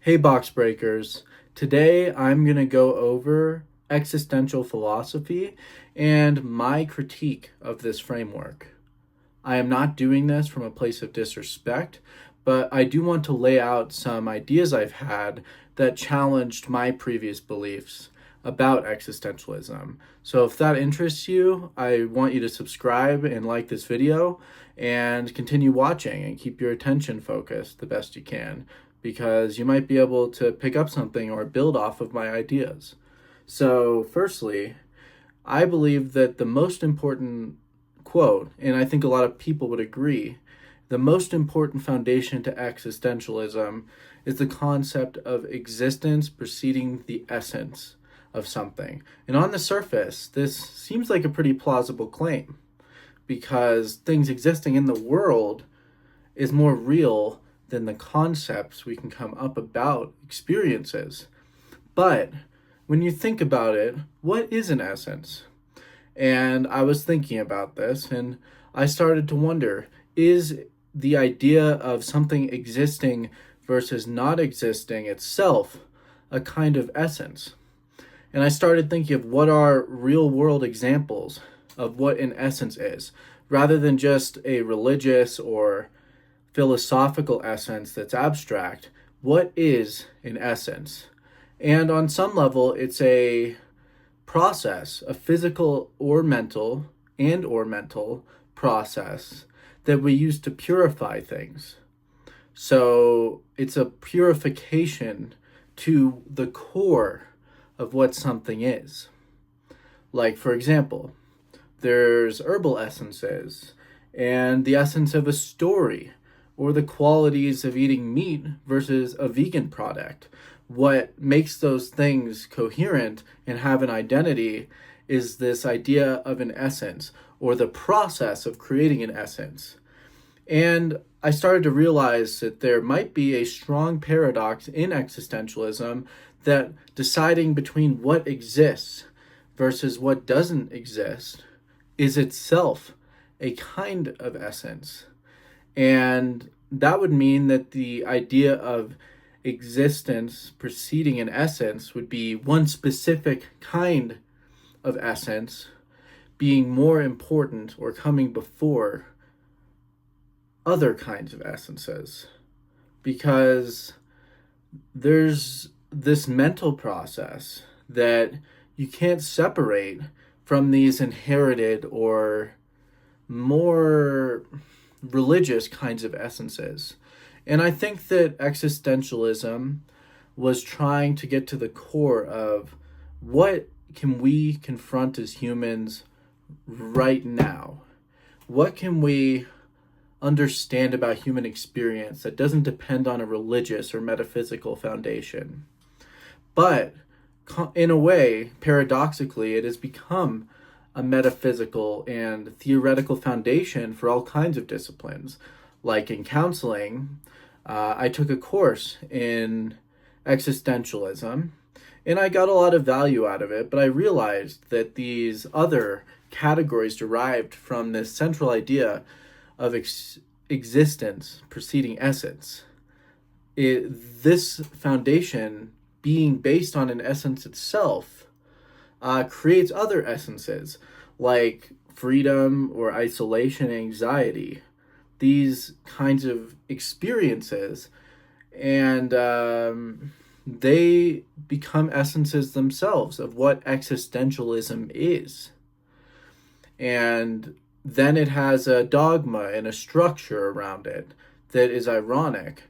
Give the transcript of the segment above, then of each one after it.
Hey box breakers, today I'm going to go over existential philosophy and my critique of this framework. I am not doing this from a place of disrespect, but I do want to lay out some ideas I've had that challenged my previous beliefs about existentialism. So if that interests you, I want you to subscribe and like this video and continue watching and keep your attention focused the best you can, because you might be able to pick up something or build off of my ideas. So firstly, I believe that the most important quote, and I think a lot of people would agree, the most important foundation to existentialism is the concept of existence preceding the essence of something. And on the surface, this seems like a pretty plausible claim, because things existing in the world is more real than the concepts we can come up about experiences. But when you think about it, what is an essence? And I was thinking about this and I started to wonder, is the idea of something existing versus not existing itself a kind of essence? And I started thinking of what are real world examples of what an essence is, rather than just a religious or philosophical essence that's abstract. What is an essence? And on some level, it's a process, a physical or mental process that we use to purify things. So it's a purification to the core of what something is. Like, for example, there's herbal essences and the essence of a story, or the qualities of eating meat versus a vegan product. What makes those things coherent and have an identity is this idea of an essence, or the process of creating an essence. And I started to realize that there might be a strong paradox in existentialism, that deciding between what exists versus what doesn't exist is itself a kind of essence. And that would mean that the idea of existence preceding an essence would be one specific kind of essence being more important or coming before other kinds of essences. Because there's this mental process that you can't separate from these inherited or more religious kinds of essences. And I think that existentialism was trying to get to the core of what can we confront as humans right now? What can we understand about human experience that doesn't depend on a religious or metaphysical foundation? But in a way, paradoxically, it has become a metaphysical and theoretical foundation for all kinds of disciplines. Like in counseling, I took a course in existentialism, and I got a lot of value out of it, but I realized that these other categories derived from this central idea of existence preceding essence. This foundation, being based on an essence itself, creates other essences like freedom or isolation, anxiety, these kinds of experiences, and they become essences themselves of what existentialism is. And then it has a dogma and a structure around it that is ironic.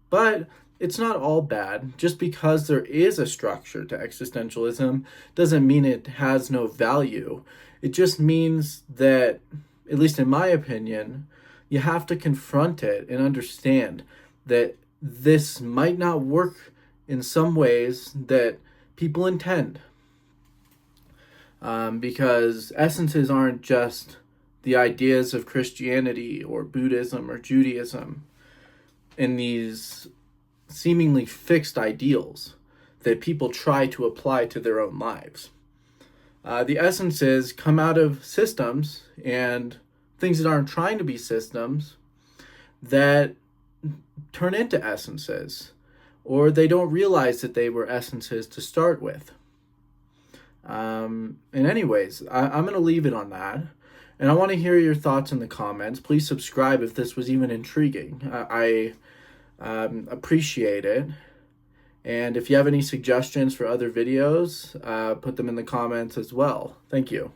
But it's not all bad. Just because there is a structure to existentialism doesn't mean it has no value. It just means that, at least in my opinion, you have to confront it and understand that this might not work in some ways that people intend. Because essences aren't just the ideas of Christianity or Buddhism or Judaism, in these seemingly fixed ideals that people try to apply to their own lives. The essences come out of systems and things that aren't trying to be systems that turn into essences, or they don't realize that they were essences to start with. And anyways, I'm going to leave it on that. And I want to hear your thoughts in the comments. Please subscribe if this was even intriguing. I appreciate it. And if you have any suggestions for other videos, put them in the comments as well. Thank you.